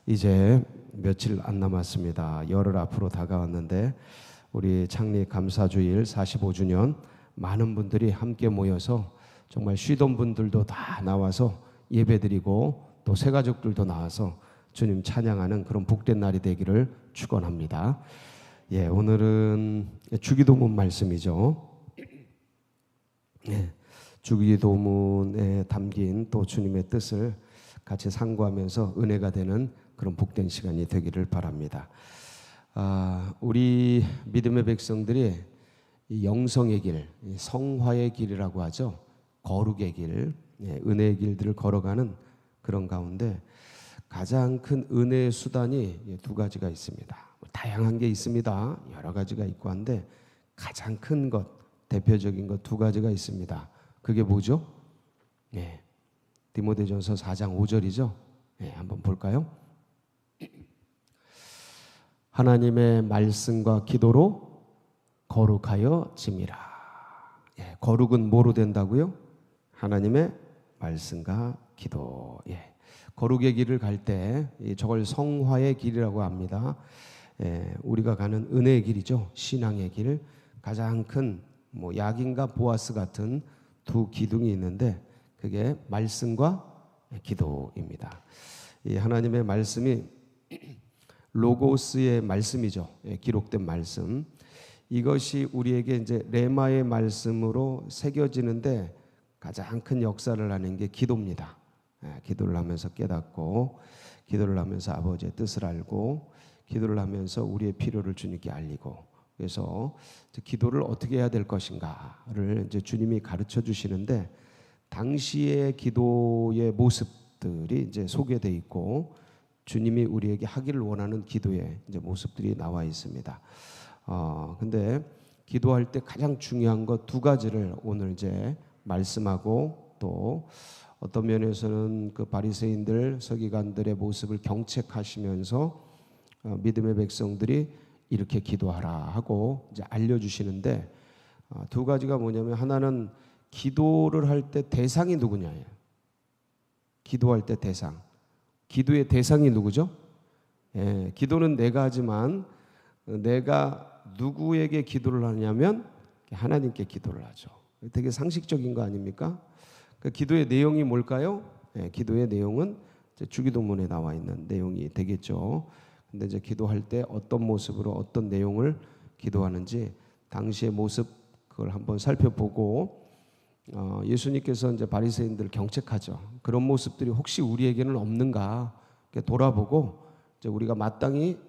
이제 며칠 안 남았습니다. 열흘 앞으로 다가왔는데 우리 창립 감사주일 45주년 많은 분들이 함께 모여서 정말 쉬던 분들도 다 나와서 예배드리고 또 새가족들도 나와서 주님 찬양하는 그런 복된 날이 되기를 축원합니다. 오늘은 주기도문 말씀이죠. 주기도문에 담긴 또 주님의 뜻을 같이 상고하면서 은혜가 되는 그런 복된 시간이 되기를 바랍니다. 우리 믿음의 백성들이 이 영성의 길, 성화의 길이라고 하죠. 거룩의 길, 은혜의 길들을 걸어가는 그런 가운데 가장 큰 은혜의 수단이 두 가지가 있습니다. 다양한 게 있습니다. 여러 가지가 있고 한데 가장 큰 것, 대표적인 것 두 가지가 있습니다. 그게 뭐죠? 디모데전서 4장 5절이죠. 한번 볼까요? 하나님의 말씀과 기도로 거룩하여 짐이라. 거룩은 뭐로 된다고요? 하나님의 말씀과 기도. 거룩의 길을 갈 때 저걸 성화의 길이라고 합니다. 우리가 가는 은혜의 길이죠. 신앙의 길. 가장 큰 약인과 보아스 같은 두 기둥이 있는데 그게 말씀과 기도입니다. 이 하나님의 말씀이 로고스의 말씀이죠. 기록된 말씀. 이것이 우리에게 이제 레마의 말씀으로 새겨지는데 가장 큰 역사를 하는 게 기도입니다. 기도를 하면서 깨닫고, 기도를 하면서 아버지의 뜻을 알고, 기도를 하면서 우리의 필요를 주님께 알리고, 그래서 기도를 어떻게 해야 될 것인가를 이제 주님이 가르쳐 주시는데 당시의 기도의 모습들이 이제 소개되어 있고 주님이 우리에게 하기를 원하는 기도의 이제 모습들이 나와 있습니다. 근데 기도할 때 가장 중요한 것 두 가지를 오늘 이제 말씀하고 또 어떤 면에서는 그 바리새인들 서기관들의 모습을 경책하시면서 믿음의 백성들이 이렇게 기도하라 하고 이제 알려주시는데 두 가지가 뭐냐면 하나는 기도를 할 때 대상이 누구냐예요. 기도할 때 대상. 기도의 대상이 누구죠? 기도는 내가 하지만 내가 누구에게 기도를 하냐면 하나님께 기도를 하죠. 되게 상식적인 거 아닙니까? 그 기도의 내용이 뭘까요? 기도의 내용은 주기도문에 나와 있는 내용이 되겠죠. 근데 이제 기도할 때 어떤 모습으로 어떤 내용을 기도하는지 당시의 모습 그걸 한번 살펴보고 예수님께서 이제 바리새인들을 경책하죠. 그런 모습들이 혹시 우리에게는 없는가 돌아보고 이제 우리가 마땅히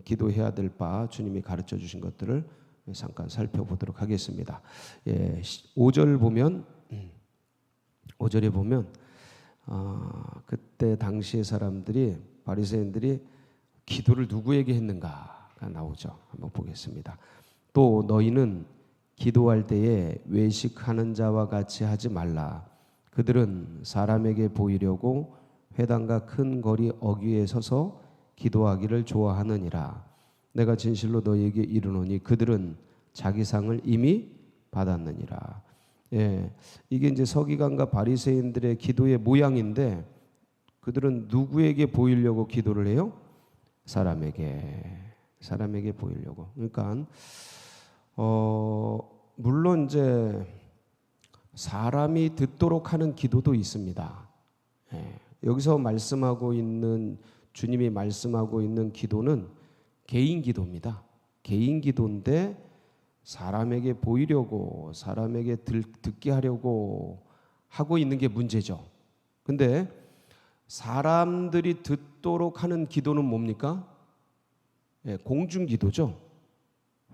기도해야 될 바 주님이 가르쳐 주신 것들을 잠깐 살펴보도록 하겠습니다. 5절 보면 5절에 보면 그때 당시의 사람들이 바리새인들이 기도를 누구에게 했는가가 나오죠. 한번 보겠습니다. 또 너희는 기도할 때에 외식하는 자와 같이 하지 말라. 그들은 사람에게 보이려고 회당과 큰 거리 어귀에 서서 기도하기를 좋아하느니라. 내가 진실로 너희에게 이르노니 그들은 자기 상을 이미 받았느니라. 이게 이제 서기관과 바리새인들의 기도의 모양인데 그들은 누구에게 보이려고 기도를 해요? 사람에게 보이려고. 그러니까 물론 이제 사람이 듣도록 하는 기도도 있습니다. 여기서 말씀하고 있는 주님이 말씀하고 있는 기도는 개인 기도입니다. 개인 기도인데 사람에게 보이려고 사람에게 듣게 하려고 하고 있는 게 문제죠. 근데 사람들이 듣도록 하는 기도는 뭡니까? 공중기도죠.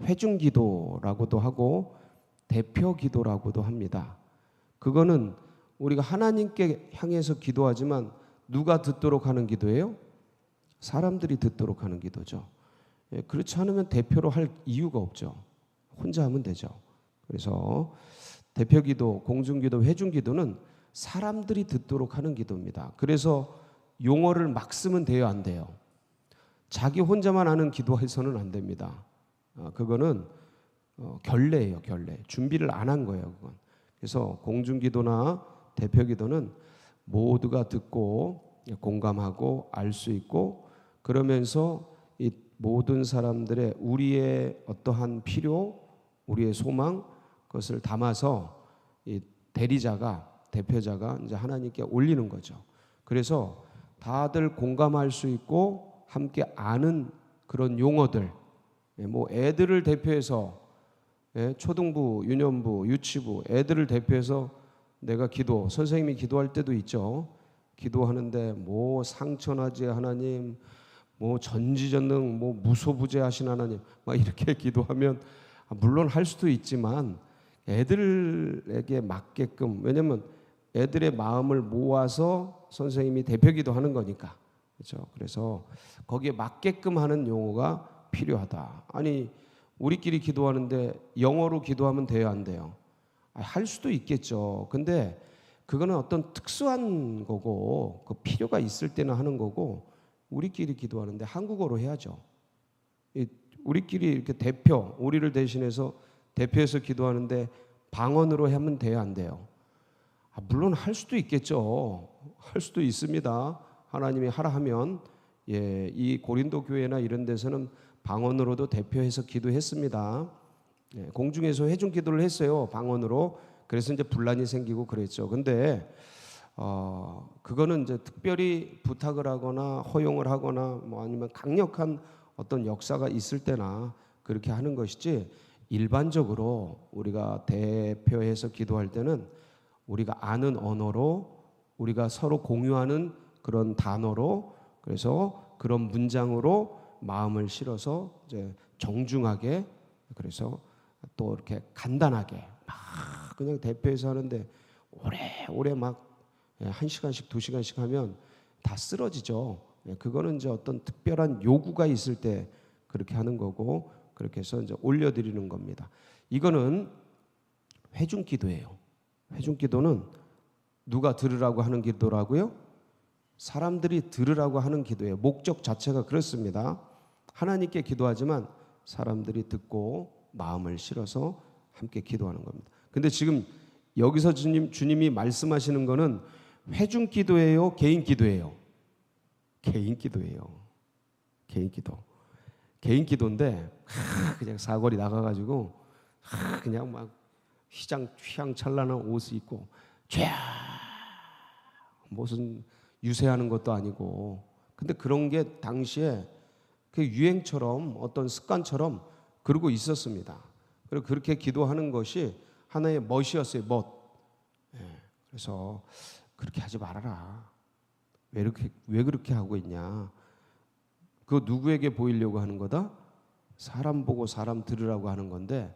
회중기도라고도 하고 대표기도라고도 합니다. 그거는 우리가 하나님께 향해서 기도하지만 누가 듣도록 하는 기도예요? 사람들이 듣도록 하는 기도죠. 그렇지 않으면 대표로 할 이유가 없죠. 혼자 하면 되죠. 그래서 대표기도, 공중기도, 회중기도는 사람들이 듣도록 하는 기도입니다. 그래서 용어를 막 쓰면 돼요, 안 돼요? 자기 혼자만 하는 기도해서는 안 됩니다. 그거는 결례예요, 결례. 준비를 안 한 거예요, 그건. 그래서 공중기도나 대표기도는 모두가 듣고 공감하고 알 수 있고 그러면서 이 모든 사람들의 우리의 어떠한 필요, 우리의 소망 그것을 담아서 이 대표자가 이제 하나님께 올리는 거죠. 그래서 다들 공감할 수 있고 함께 아는 그런 용어들, 뭐 애들을 대표해서 초등부, 유년부, 유치부 애들을 대표해서 내가 선생님이 기도할 때도 있죠. 기도하는데 뭐 상천하지 하나님, 뭐 전지전능, 뭐 무소부재하신 하나님, 막 이렇게 기도하면 물론 할 수도 있지만 애들에게 맞게끔, 왜냐면 애들의 마음을 모아서 선생님이 대표기도 하는 거니까. 그렇죠? 그래서 거기에 맞게끔 하는 용어가 필요하다. 아니 우리끼리 기도하는데 영어로 기도하면 돼요, 안 돼요? 할 수도 있겠죠. 근데 그거는 어떤 특수한 거고 그 필요가 있을 때는 하는 거고, 우리끼리 기도하는데 한국어로 해야죠. 우리끼리 이렇게 우리를 대신해서 대표해서 기도하는데 방언으로 하면 돼요, 안 돼요? 물론 할 수도 있겠죠. 할 수도 있습니다. 하나님이 하라 하면. 이 고린도 교회나 이런 데서는 방언으로도 대표해서 기도했습니다. 공중에서 회중 기도를 했어요, 방언으로. 그래서 이제 분란이 생기고 그랬죠. 근데 그거는 이제 특별히 부탁을 하거나 허용을 하거나 뭐 아니면 강력한 어떤 역사가 있을 때나 그렇게 하는 것이지, 일반적으로 우리가 대표해서 기도할 때는 우리가 아는 언어로, 우리가 서로 공유하는 그런 단어로, 그래서 그런 문장으로 마음을 실어서 이제 정중하게, 그래서 또 이렇게 간단하게 막 그냥 대표해서 하는데 오래 막 1시간씩 2시간씩 하면 다 쓰러지죠. 그거는 이제 어떤 특별한 요구가 있을 때 그렇게 하는 거고, 그렇게 해서 이제 올려드리는 겁니다. 이거는 회중 기도예요. 회중 기도는 누가 들으라고 하는 기도라고요? 사람들이 들으라고 하는 기도예요. 목적 자체가 그렇습니다. 하나님께 기도하지만 사람들이 듣고 마음을 실어서 함께 기도하는 겁니다. 근데 지금 여기서 주님이 말씀하시는 거는 회중 기도예요, 개인 기도예요? 개인 기도예요. 개인 기도. 개인 기도인데 그냥 사거리 나가가지고 그냥 막 휘황찬란한 옷을 입고 무슨 유세하는 것도 아니고, 근데 그런 게 당시에 그 유행처럼 어떤 습관처럼 그러고 있었습니다. 그리고 그렇게 기도하는 것이 하나의 멋이었어요. 멋. 그래서 그렇게 하지 말아라. 왜 그렇게 하고 있냐? 그거 누구에게 보이려고 하는 거다? 사람 보고 사람 들으라고 하는 건데,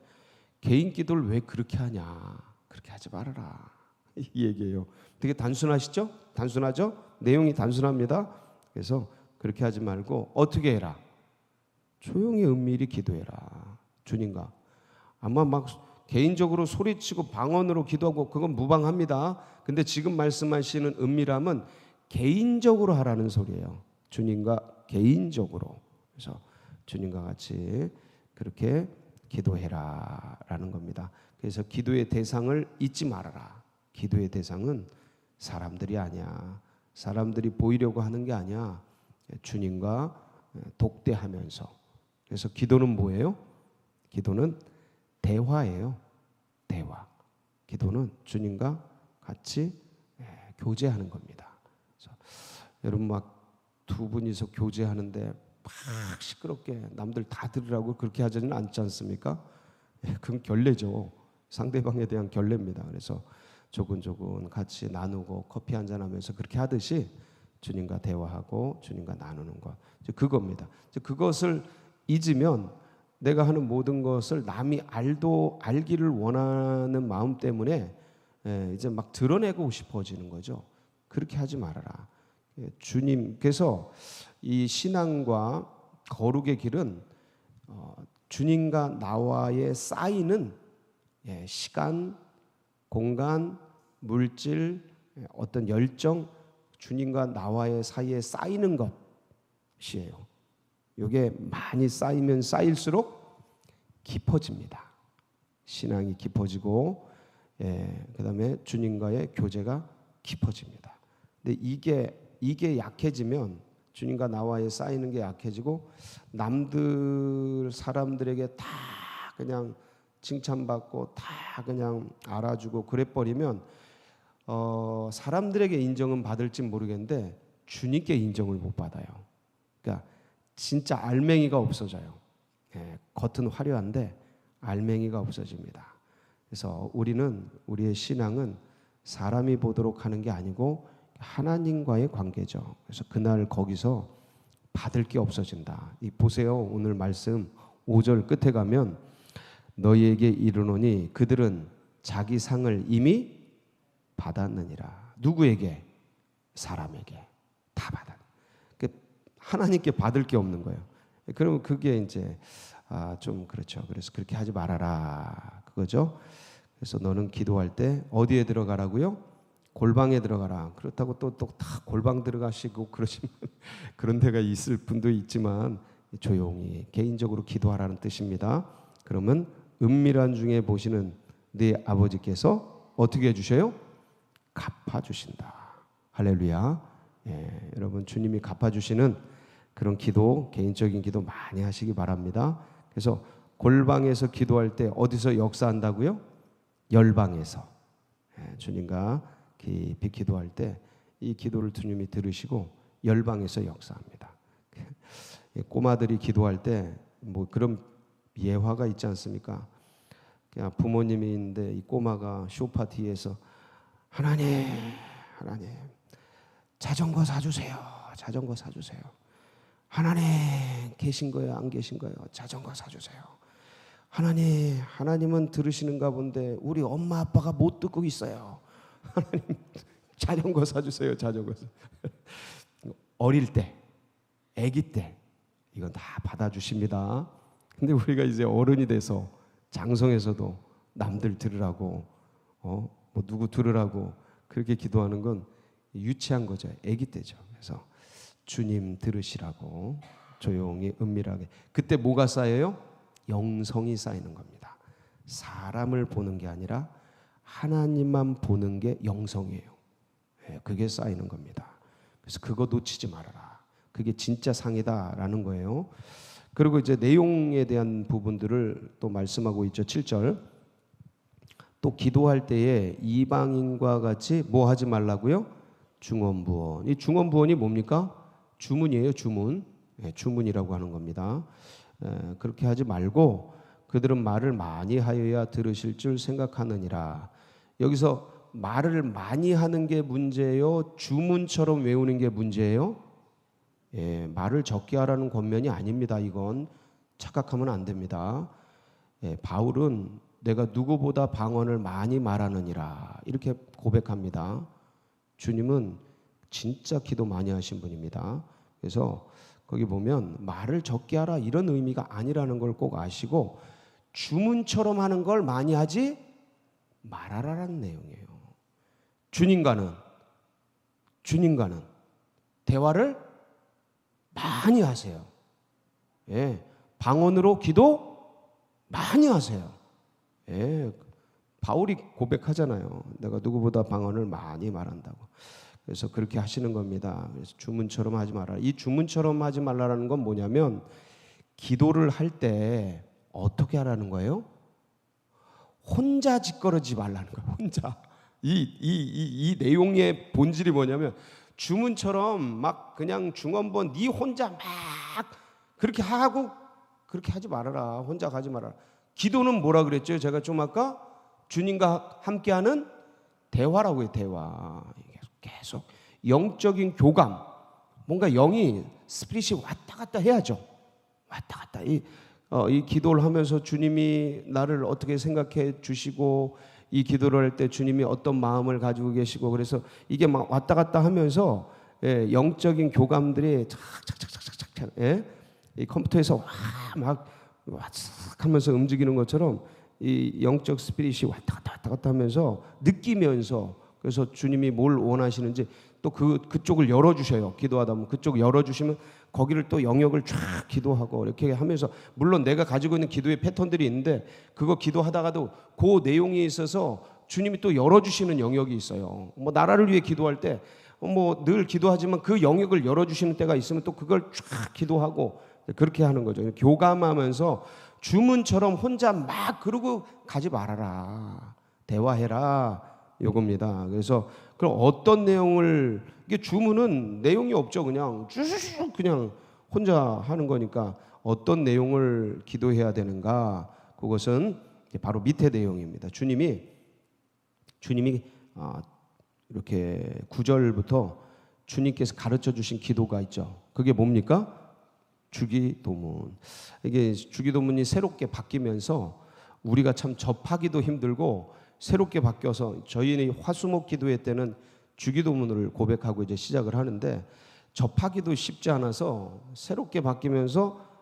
개인 기도를 왜 그렇게 하냐? 그렇게 하지 말아라. 이 얘기예요. 되게 단순하시죠? 단순하죠? 내용이 단순합니다. 그래서 그렇게 하지 말고 어떻게 해라? 조용히 은밀히 기도해라. 주님과. 아마 막 개인적으로 소리치고 방언으로 기도하고 그건 무방합니다. 근데 지금 말씀하시는 은밀함은 개인적으로 하라는 소리예요. 주님과 개인적으로. 그래서 주님과 같이 그렇게 기도해라 라는 겁니다. 그래서 기도의 대상을 잊지 말아라. 기도의 대상은 사람들이 아니야. 사람들이 보이려고 하는 게 아니야. 주님과 독대하면서. 그래서 기도는 뭐예요? 기도는 대화예요. 대화. 기도는 주님과 같이 교제하는 겁니다. 그래서 여러분 막 두 분이서 교제하는데 막 시끄럽게 남들 다 들으라고 그렇게 하지는 않지 않습니까? 그건 결례죠. 상대방에 대한 결례입니다. 그래서 조근조근 같이 나누고 커피 한잔 하면서 그렇게 하듯이 주님과 대화하고 주님과 나누는 것, 그겁니다. 그것을 잊으면 내가 하는 모든 것을 남이 알기를 원하는 마음 때문에 이제 막 드러내고 싶어지는 거죠. 그렇게 하지 말아라. 주님께서 이 신앙과 거룩의 길은 주님과 나와의 쌓이는 시간, 공간, 물질, 어떤 열정, 주님과 나와의 사이에 쌓이는 것이에요. 이게 많이 쌓이면 쌓일수록 깊어집니다. 신앙이 깊어지고, 그다음에 주님과의 교제가 깊어집니다. 근데 이게 약해지면 주님과 나와의 쌓이는 게 약해지고 남들 사람들에게 다 그냥 칭찬받고 다 그냥 알아주고 그래버리면 사람들에게 인정은 받을지 모르겠는데 주님께 인정을 못 받아요. 그러니까 진짜 알맹이가 없어져요. 예, 겉은 화려한데 알맹이가 없어집니다. 그래서 우리의 신앙은 사람이 보도록 하는 게 아니고 하나님과의 관계죠. 그래서 그날 거기서 받을 게 없어진다. 보세요. 오늘 말씀 5절 끝에 가면 너희에게 이르노니 그들은 자기 상을 이미 받았느니라. 누구에게? 사람에게 다 받았. 하나님께 받을 게 없는 거예요. 그러면 그게 이제 좀 그렇죠. 그래서 그렇게 하지 말아라 그거죠. 그래서 너는 기도할 때 어디에 들어가라고요? 골방에 들어가라. 그렇다고 또 다 골방 들어가시고 그러시면 그런 데가 있을 분도 있지만 조용히 개인적으로 기도하라는 뜻입니다. 그러면 은밀한 중에 보시는 네 아버지께서 어떻게 해주셔요? 갚아주신다. 할렐루야. 예, 여러분 주님이 갚아주시는 그런 기도, 개인적인 기도 많이 하시기 바랍니다. 그래서 골방에서 기도할 때 어디서 역사한다고요? 열방에서. 예, 주님과 깊이 기도할 때 이 기도를 주님이 들으시고 열방에서 역사합니다. 꼬마들이 기도할 때 뭐 그런 예화가 있지 않습니까? 그냥 부모님이 있는데 이 꼬마가 소파 뒤에서 하나님 자전거 사주세요. 자전거 사주세요. 하나님 계신 거예요? 안 계신 거예요? 자전거 사주세요. 하나님은 들으시는가 본데 우리 엄마 아빠가 못 듣고 있어요. 하나님 자전거 사주세요. 자전거. 어릴 때, 아기 때 이건 다 받아주십니다. 근데 우리가 이제 어른이 돼서 장성에서도 남들 들으라고 뭐 누구 들으라고 그렇게 기도하는 건 유치한 거죠. 아기 때죠. 그래서 주님 들으시라고 조용히 은밀하게. 그때 뭐가 쌓여요? 영성이 쌓이는 겁니다. 사람을 보는 게 아니라 하나님만 보는 게 영성이에요. 그게 쌓이는 겁니다. 그래서 그거 놓치지 말아라. 그게 진짜 상이다라는 거예요. 그리고 이제 내용에 대한 부분들을 또 말씀하고 있죠. 7절. 또 기도할 때에 이방인과 같이 뭐 하지 말라고요? 중언부언. 이 중언부언이 뭡니까? 주문이에요. 주문. 주문이라고 하는 겁니다. 그렇게 하지 말고 그들은 말을 많이 하여야 들으실 줄 생각하느니라. 여기서 말을 많이 하는 게 문제예요? 주문처럼 외우는 게 문제예요? 말을 적게 하라는 권면이 아닙니다. 이건 착각하면 안 됩니다. 바울은 내가 누구보다 방언을 많이 말하느니라 이렇게 고백합니다. 주님은 진짜 기도 많이 하신 분입니다. 그래서 거기 보면 말을 적게 하라 이런 의미가 아니라는 걸 꼭 아시고 주문처럼 하는 걸 많이 하지 말아라라는 내용이에요. 주님과는 대화를 많이 하세요. 방언으로 기도 많이 하세요. 바울이 고백하잖아요. 내가 누구보다 방언을 많이 말한다고. 그래서 그렇게 하시는 겁니다. 그래서 주문처럼 하지 말아라. 이 주문처럼 하지 말라라는 건 뭐냐면 기도를 할 때 어떻게 하라는 거예요? 혼자 짓거리지 말라는 거예요. 혼자. 이 내용의 본질이 뭐냐면 주문처럼 막 그냥 중언부언 네 혼자 막 그렇게 하고 그렇게 하지 말아라. 혼자 가지 말아라. 기도는 뭐라 그랬죠? 제가 좀 아까 주님과 함께하는 대화라고 해요. 대화. 계속 영적인 교감. 뭔가 영이 스피릿이 왔다 갔다 해야죠. 왔다 갔다. 이 기도를 하면서 주님이 나를 어떻게 생각해 주시고 이 기도를 할 때 주님이 어떤 마음을 가지고 계시고 그래서 이게 막 왔다 갔다 하면서 영적인 교감들이 착착착착착착 이 컴퓨터에서 막 하면서 움직이는 것처럼 이 영적 스피릿이 왔다 갔다 하면서 느끼면서 그래서 주님이 뭘 원하시는지 또 그쪽을 열어주셔요. 기도하다 보면 그쪽 열어주시면 거기를 또 영역을 쫙 기도하고 이렇게 하면서 물론 내가 가지고 있는 기도의 패턴들이 있는데 그거 기도하다가도 그 내용에 있어서 주님이 또 열어주시는 영역이 있어요. 뭐 나라를 위해 기도할 때 뭐 늘 기도하지만 그 영역을 열어주시는 때가 있으면 또 그걸 쫙 기도하고 그렇게 하는 거죠. 교감하면서 주문처럼 혼자 막 그러고 가지 말아라. 대화해라. 요겁니다. 그래서 그럼 어떤 내용을, 이게 주문은 내용이 없죠. 그냥 쭉 그냥 혼자 하는 거니까 어떤 내용을 기도해야 되는가? 그것은 바로 밑에 내용입니다. 주님이 이렇게 9절부터 주님께서 가르쳐 주신 기도가 있죠. 그게 뭡니까? 주기도문. 이게 주기도문이 새롭게 바뀌면서 우리가 참 접하기도 힘들고 새롭게 바뀌어서 저희는 화수목 기도회 때는 주기도문을 고백하고 이제 시작을 하는데 접하기도 쉽지 않아서 새롭게 바뀌면서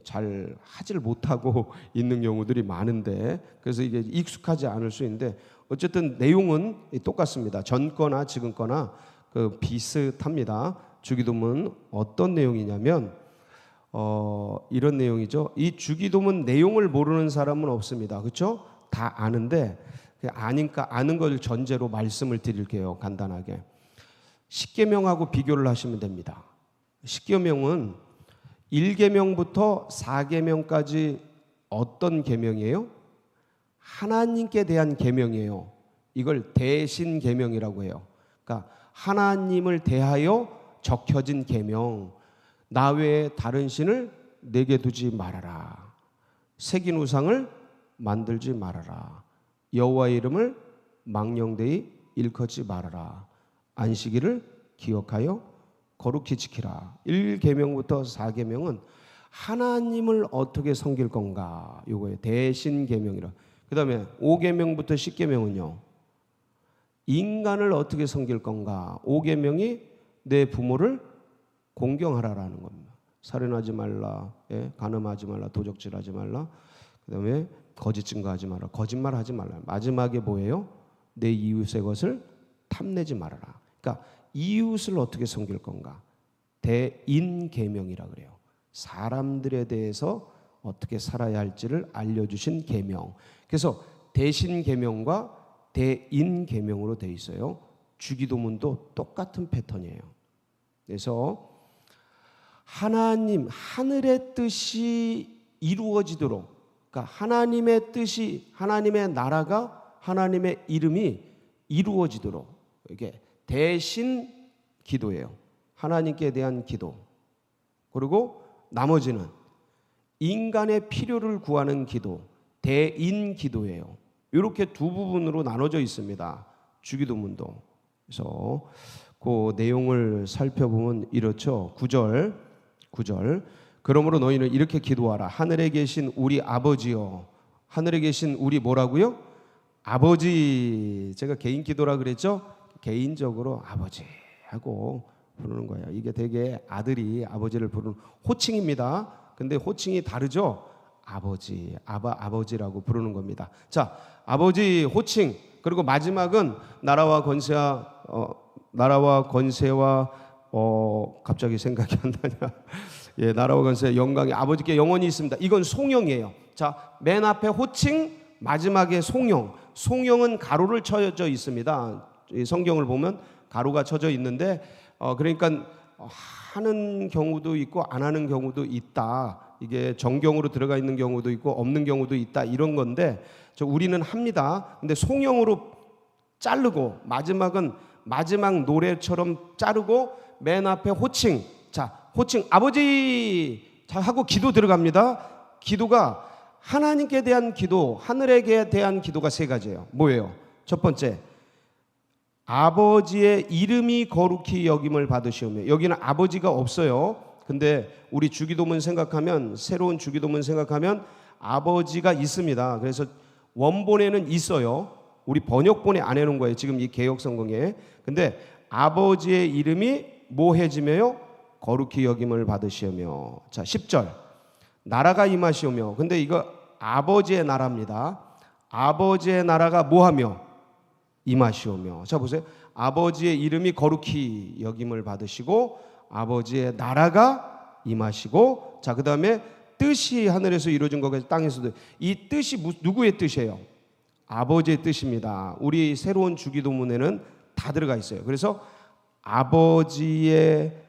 잘 하질 못하고 있는 경우들이 많은데, 그래서 이게 익숙하지 않을 수 있는데 어쨌든 내용은 똑같습니다. 전 거나 지금 거나 그 비슷합니다. 주기도문 어떤 내용이냐면 이런 내용이죠. 이 주기도문 내용을 모르는 사람은 없습니다. 그렇죠? 다 아는데 아니까 아는 걸 전제로 말씀을 드릴게요. 간단하게. 십계명하고 비교를 하시면 됩니다. 십계명은 1계명부터 4계명까지 어떤 계명이에요? 하나님께 대한 계명이에요. 이걸 대신 계명이라고 해요. 그러니까 하나님을 대하여 적혀진 계명. 나 외에 다른 신을 내게 두지 말아라. 새긴 우상을 만들지 말아라. 여호와의 이름을 망령되이 일컫지 말아라. 안식일을 기억하여 거룩히 지키라. 1계명부터 4계명은 하나님을 어떻게 섬길 건가, 요거예요. 대신 계명이라. 그 다음에 5계명부터 10계명은요, 인간을 어떻게 섬길 건가. 5계명이 내 부모를 공경하라라는 겁니다. 살인하지 말라, 간음하지 말라, 도적질하지 말라, 그 다음에 거짓 증거하지 말라, 거짓말하지 말라. 마지막에 뭐예요? 내 이웃의 것을 탐내지 말아라. 그러니까 이웃을 어떻게 섬길 건가? 대인계명이라 그래요. 사람들에 대해서 어떻게 살아야 할지를 알려주신 계명. 그래서 대신계명과 대인계명으로 되어 있어요. 주기도문도 똑같은 패턴이에요. 그래서 하나님, 하늘의 뜻이 이루어지도록, 그러니까 하나님의 뜻이, 하나님의 나라가, 하나님의 이름이 이루어지도록, 이게 대신 기도예요. 하나님께 대한 기도. 그리고 나머지는 인간의 필요를 구하는 기도, 대인 기도예요. 이렇게 두 부분으로 나눠져 있습니다. 주기도문도. 그래서 그 내용을 살펴보면 이렇죠. 9절. 그러므로 너희는 이렇게 기도하라. 하늘에 계신 우리 아버지여. 하늘에 계신 우리 뭐라고요? 아버지. 제가 개인 기도라 그랬죠? 개인적으로 아버지 하고 부르는 거예요. 이게 되게 아들이 아버지를 부르는 호칭입니다. 근데 호칭이 다르죠? 아버지, 아버지라고 부르는 겁니다. 자, 아버지 호칭. 그리고 마지막은 나라와 권세와 갑자기 생각이 안 나냐? 예, 나라와 권세, 영광이 아버지께 영원히 있습니다. 이건 송영이에요. 자, 맨 앞에 호칭, 마지막에 송영. 송영은 가로를 쳐져 있습니다. 성경을 보면 가로가 쳐져 있는데, 그러니까 하는 경우도 있고 안 하는 경우도 있다. 이게 정경으로 들어가 있는 경우도 있고 없는 경우도 있다. 이런 건데 우리는 합니다. 근데 송영으로 자르고 마지막은 마지막 노래처럼 자르고 맨 앞에 호칭. 자, 호칭 아버지 자 하고 기도 들어갑니다. 기도가 하나님께 대한 기도, 하늘에게 대한 기도가 세 가지예요. 뭐예요? 첫 번째, 아버지의 이름이 거룩히 여김을 받으시오며. 여기는 아버지가 없어요. 근데 우리 주기도문 생각하면, 새로운 주기도문 생각하면 아버지가 있습니다. 그래서 원본에는 있어요. 우리 번역본에 안 해놓은 거예요. 지금 이 개역성경에. 근데 아버지의 이름이 뭐해지며요? 거룩히 여김을 받으시오며. 자, 10절. 나라가 임하시오며. 근데 이거 아버지의 나라입니다. 아버지의 나라가 뭐하며? 임하시오며. 자, 보세요. 아버지의 이름이 거룩히 여김을 받으시고 아버지의 나라가 임하시고, 자, 그 다음에 뜻이 하늘에서 이루어진 것까지 땅에서도. 이 뜻이 누구의 뜻이에요? 아버지의 뜻입니다. 우리 새로운 주기도문에는 다 들어가 있어요. 그래서 아버지의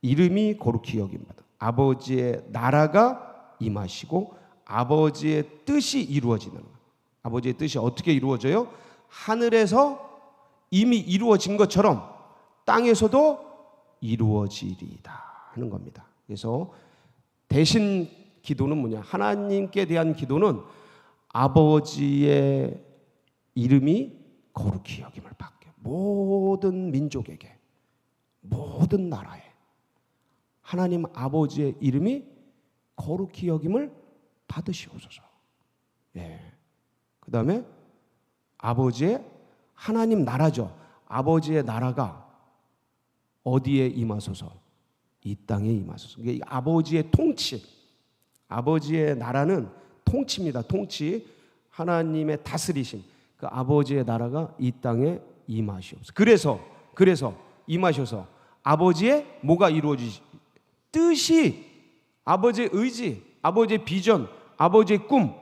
이름이 거룩히 여김받아 아버지의 나라가 임하시고 아버지의 뜻이 이루어지는 거예요. 아버지의 뜻이 어떻게 이루어져요? 하늘에서 이미 이루어진 것처럼 땅에서도 이루어지리이다 하는 겁니다. 그래서 대신 기도는 뭐냐? 하나님께 대한 기도는 아버지의 이름이 거룩히 여김을 받게, 모든 민족에게, 모든 나라에 하나님 아버지의 이름이 거룩히 여김을 받으시옵소서. 예. 그 다음에 아버지의 하나님 나라죠. 아버지의 나라가 어디에 임하소서? 이 땅에 임하소서. 이게 아버지의 통치. 아버지의 나라는 통치입니다. 통치. 하나님의 다스리심. 그 아버지의 나라가 이 땅에 임하시옵소서. 그래서 임하셔서 아버지의 뭐가 이루어지시? 뜻이, 아버지의 의지, 아버지의 비전, 아버지의 꿈,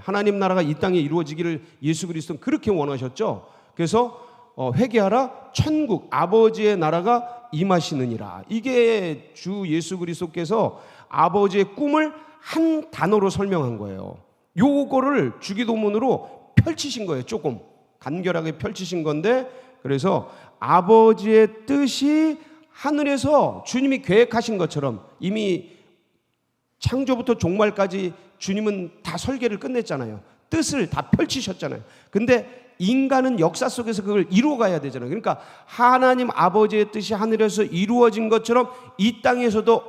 하나님 나라가 이 땅에 이루어지기를 예수 그리스도는 그렇게 원하셨죠. 그래서 회개하라, 천국, 아버지의 나라가 임하시느니라. 이게 주 예수 그리스도께서 아버지의 꿈을 한 단어로 설명한 거예요. 요거를 주기도문으로 펼치신 거예요. 조금 간결하게 펼치신 건데, 그래서 아버지의 뜻이 하늘에서 주님이 계획하신 것처럼 이미 창조부터 종말까지 주님은 다 설계를 끝냈잖아요. 뜻을 다 펼치셨잖아요. 근데 인간은 역사 속에서 그걸 이루어가야 되잖아요. 그러니까 하나님 아버지의 뜻이 하늘에서 이루어진 것처럼 이 땅에서도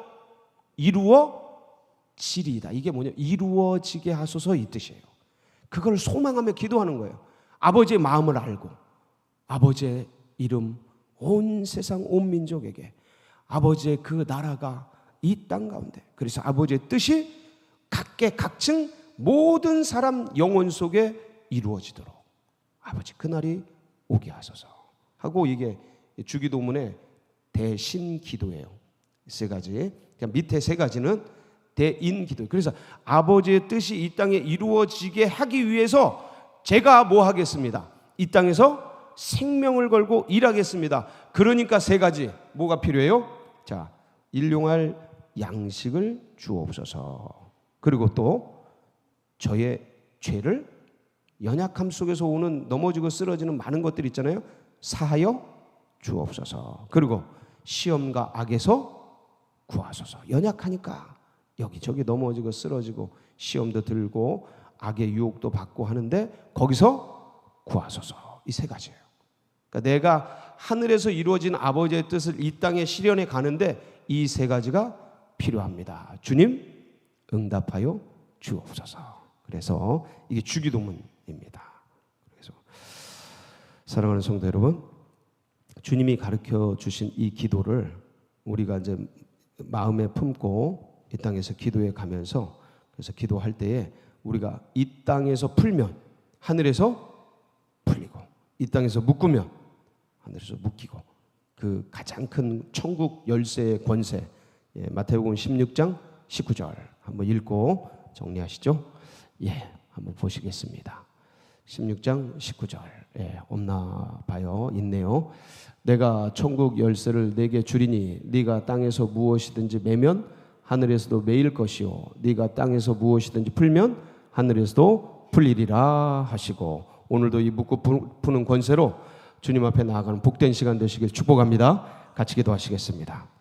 이루어지리이다. 이게 뭐냐? 이루어지게 하소서, 이 뜻이에요. 그걸 소망하며 기도하는 거예요. 아버지의 마음을 알고 아버지의 이름 온 세상 온 민족에게 아버지의 그 나라가 이 땅 가운데, 그래서 아버지의 뜻이 각계 각층 모든 사람 영혼 속에 이루어지도록 아버지 그날이 오게 하소서 하고, 이게 주기도문의 대신 기도예요. 세 가지. 그냥 밑에 세 가지는 대인 기도. 그래서 아버지의 뜻이 이 땅에 이루어지게 하기 위해서 제가 뭐 하겠습니다? 이 땅에서 생명을 걸고 일하겠습니다. 그러니까 세 가지 뭐가 필요해요? 자, 일용할 양식을 주옵소서. 그리고 또 저의 죄를, 연약함 속에서 오는 넘어지고 쓰러지는 많은 것들 있잖아요. 사하여 주옵소서. 그리고 시험과 악에서 구하소서. 연약하니까 여기저기 넘어지고 쓰러지고 시험도 들고 악의 유혹도 받고 하는데 거기서 구하소서. 이 세 가지예요. 그러니까 내가 하늘에서 이루어진 아버지의 뜻을 이 땅에 실현해 가는데 이 세 가지가 필요합니다. 주님 응답하여 주옵소서. 그래서 이게 주기도문입니다. 그래서 사랑하는 성도 여러분, 주님이 가르쳐 주신 이 기도를 우리가 이제 마음에 품고 이 땅에서 기도해 가면서, 그래서 기도할 때에 우리가 이 땅에서 풀면 하늘에서 풀리고, 이 땅에서 묶으면 하늘에서 묶이고, 그 가장 큰 천국 열쇠의 권세, 마태복음 16장 19절 한번 읽고 정리하시죠. 한번 보시겠습니다. 16장 19절. 없나 봐요. 있네요. 내가 천국 열쇠를 네게 주리니 네가 땅에서 무엇이든지 매면 하늘에서도 매일 것이요 네가 땅에서 무엇이든지 풀면 하늘에서도 풀리리라 하시고, 오늘도 이 묶고 푸는 권세로 주님 앞에 나아가는 복된 시간 되시길 축복합니다. 같이 기도하시겠습니다.